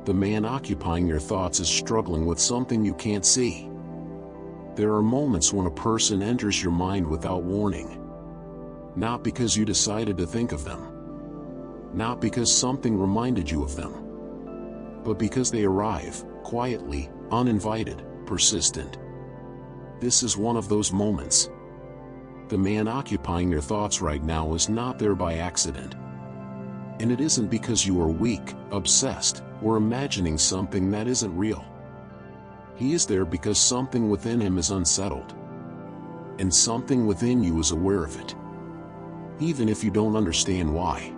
The man occupying your thoughts is struggling with something you can't see. There are moments when a person enters your mind without warning. Not because you decided to think of them. Not because something reminded you of them. But because they arrive, quietly, uninvited, persistent. This is one of those moments. The man occupying your thoughts right now is not there by accident. And it isn't because you are weak, obsessed, or imagining something that isn't real. He is there because something within him is unsettled. And something within you is aware of it. Even if you don't understand why.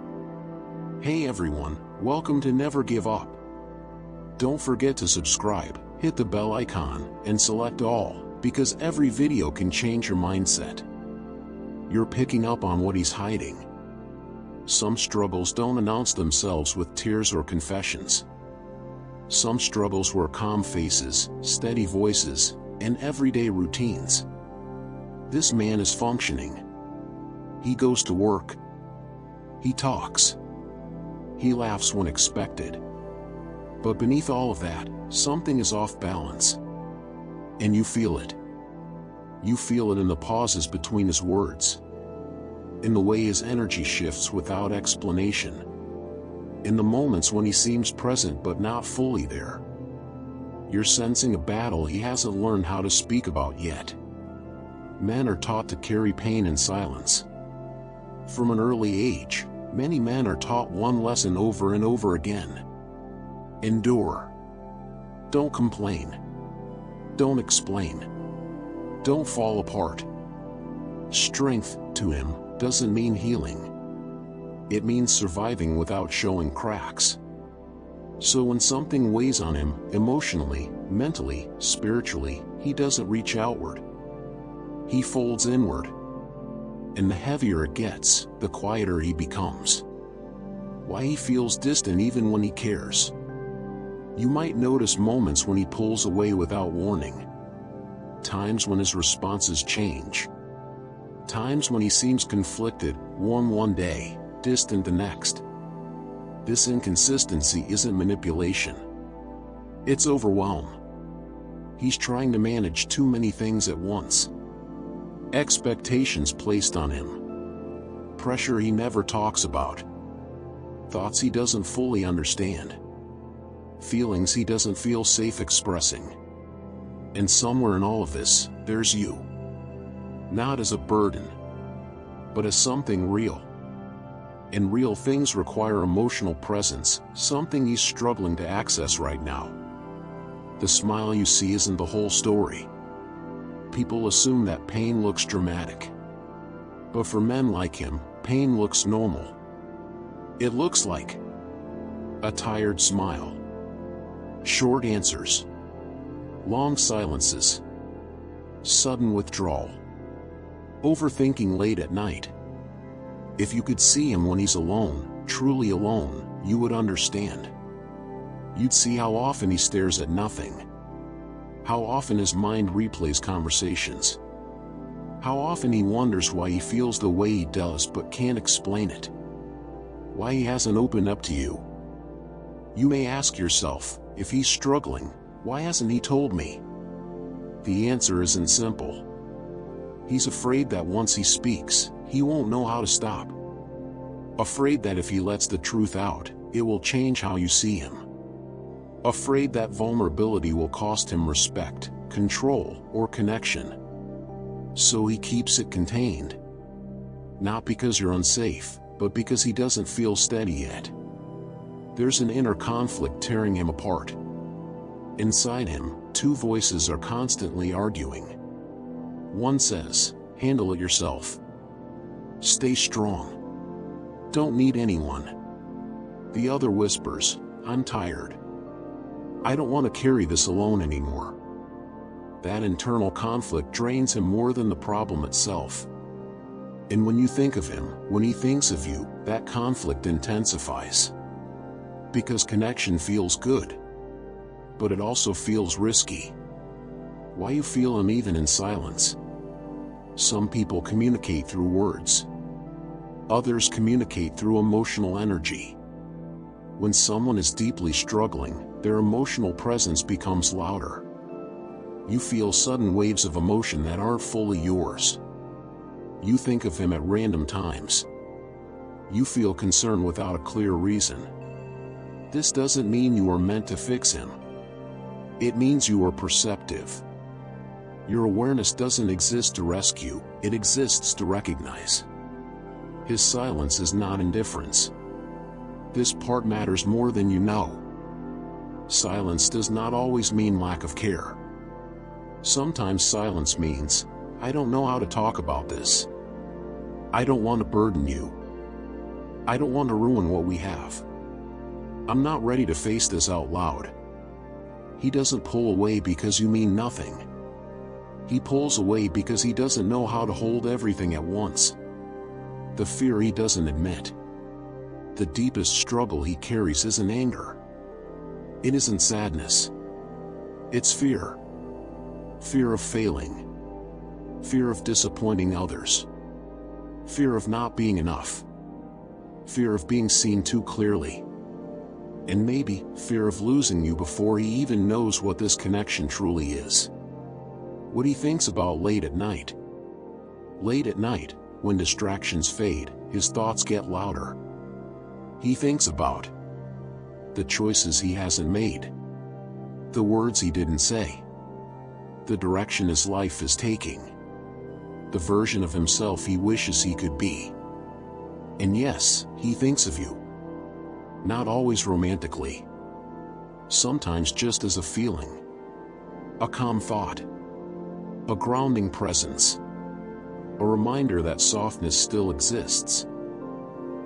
Hey everyone, welcome to Never Give Up. Don't forget to subscribe, hit the bell icon, and select all, because every video can change your mindset. You're picking up on what he's hiding. Some struggles don't announce themselves with tears or confessions. Some struggles were calm faces, steady voices, and everyday routines. This man is functioning. He goes to work. He talks. He laughs when expected. But beneath all of that, something is off balance. And you feel it. You feel it in the pauses between his words. In the way his energy shifts without explanation. In the moments when he seems present but not fully there. You're sensing a battle he hasn't learned how to speak about yet. Men are taught to carry pain in silence. From an early age, many men are taught one lesson over and over again. Endure. Don't complain. Don't explain. Don't fall apart. Strength, to him, doesn't mean healing. It means surviving without showing cracks. So when something weighs on him, emotionally, mentally, spiritually, he doesn't reach outward. He folds inward. And the heavier it gets, the quieter he becomes. Why he feels distant even when he cares. You might notice moments when he pulls away without warning. Times when his responses change. Times when he seems conflicted, warm one day, distant the next. This inconsistency isn't manipulation. It's overwhelm. He's trying to manage too many things at once. Expectations placed on him. Pressure he never talks about. Thoughts he doesn't fully understand. Feelings he doesn't feel safe expressing. And somewhere in all of this, there's you. Not as a burden, but as something real. And real things require emotional presence, something he's struggling to access right now. The smile you see isn't the whole story. People assume that pain looks dramatic. But for men like him, pain looks normal. It looks like a tired smile, short answers, long silences, sudden withdrawal, overthinking late at night. If you could see him when he's alone, truly alone, you would understand. You'd see how often he stares at nothing. How often his mind replays conversations. How often he wonders why he feels the way he does but can't explain it. Why he hasn't opened up to you. You may ask yourself, if he's struggling, why hasn't he told me? The answer isn't simple. He's afraid that once he speaks, he won't know how to stop. Afraid that if he lets the truth out, it will change how you see him. Afraid that vulnerability will cost him respect, control, or connection. So he keeps it contained. Not because you're unsafe, but because he doesn't feel steady yet. There's an inner conflict tearing him apart. Inside him, two voices are constantly arguing. One says, handle it yourself. Stay strong. Don't need anyone. The other whispers, I'm tired. I don't want to carry this alone anymore. That internal conflict drains him more than the problem itself. And when you think of him, when he thinks of you, that conflict intensifies. Because connection feels good. But it also feels risky. Why you feel him even in silence. Some people communicate through words. Others communicate through emotional energy. When someone is deeply struggling, their emotional presence becomes louder. You feel sudden waves of emotion that aren't fully yours. You think of him at random times. You feel concern without a clear reason. This doesn't mean you are meant to fix him. It means you are perceptive. Your awareness doesn't exist to rescue, it exists to recognize. His silence is not indifference. This part matters more than you know. Silence does not always mean lack of care. Sometimes silence means, I don't know how to talk about this. I don't want to burden you. I don't want to ruin what we have. I'm not ready to face this out loud. He doesn't pull away because you mean nothing. He pulls away because he doesn't know how to hold everything at once. The fear he doesn't admit. The deepest struggle he carries isn't anger. It isn't sadness. It's fear. Fear of failing. Fear of disappointing others. Fear of not being enough. Fear of being seen too clearly. And maybe fear of losing you before he even knows what this connection truly is. What he thinks about late at night. Late at night, when distractions fade, his thoughts get louder. He thinks about the choices he hasn't made, the words he didn't say, the direction his life is taking, the version of himself he wishes he could be. And yes, he thinks of you. Not always romantically. Sometimes just as a feeling. A calm thought. A grounding presence. A reminder that softness still exists.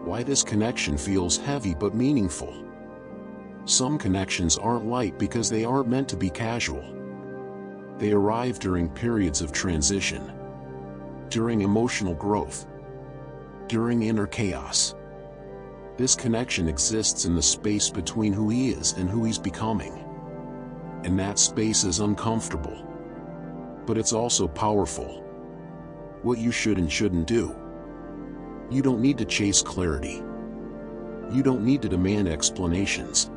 Why this connection feels heavy but meaningful. Some connections aren't light because they aren't meant to be casual. They arrive during periods of transition. During emotional growth. During inner chaos. This connection exists in the space between who he is and who he's becoming. And that space is uncomfortable. But it's also powerful. What you should and shouldn't do. You don't need to chase clarity. You don't need to demand explanations.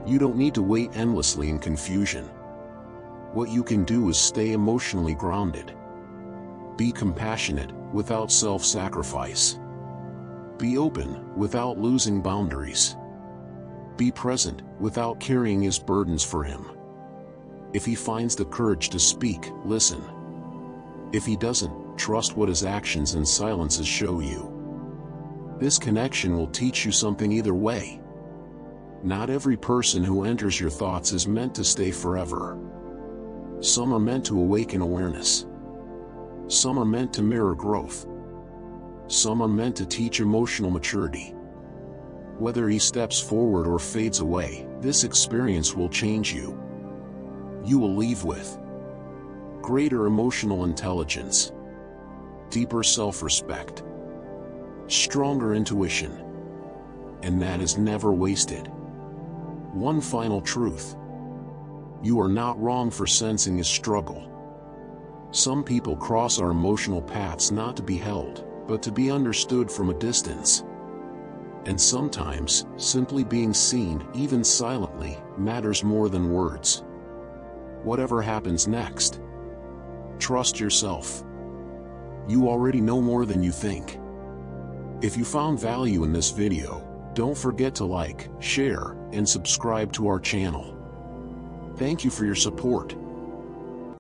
You don't need to wait endlessly in confusion. What you can do is stay emotionally grounded. Be compassionate, without self-sacrifice. Be open, without losing boundaries. Be present, without carrying his burdens for him. If he finds the courage to speak, listen. If he doesn't, trust what his actions and silences show you. This connection will teach you something either way. Not every person who enters your thoughts is meant to stay forever. Some are meant to awaken awareness. Some are meant to mirror growth. Some are meant to teach emotional maturity. Whether he steps forward or fades away, this experience will change you. You will leave with greater emotional intelligence, deeper self-respect, stronger intuition, and that is never wasted. One final truth. You are not wrong for sensing his struggle. Some people cross our emotional paths not to be held, but to be understood from a distance. And sometimes, simply being seen, even silently, matters more than words. Whatever happens next, trust yourself. You already know more than you think. If you found value in this video, don't forget to like, share, and subscribe to our channel. Thank you for your support.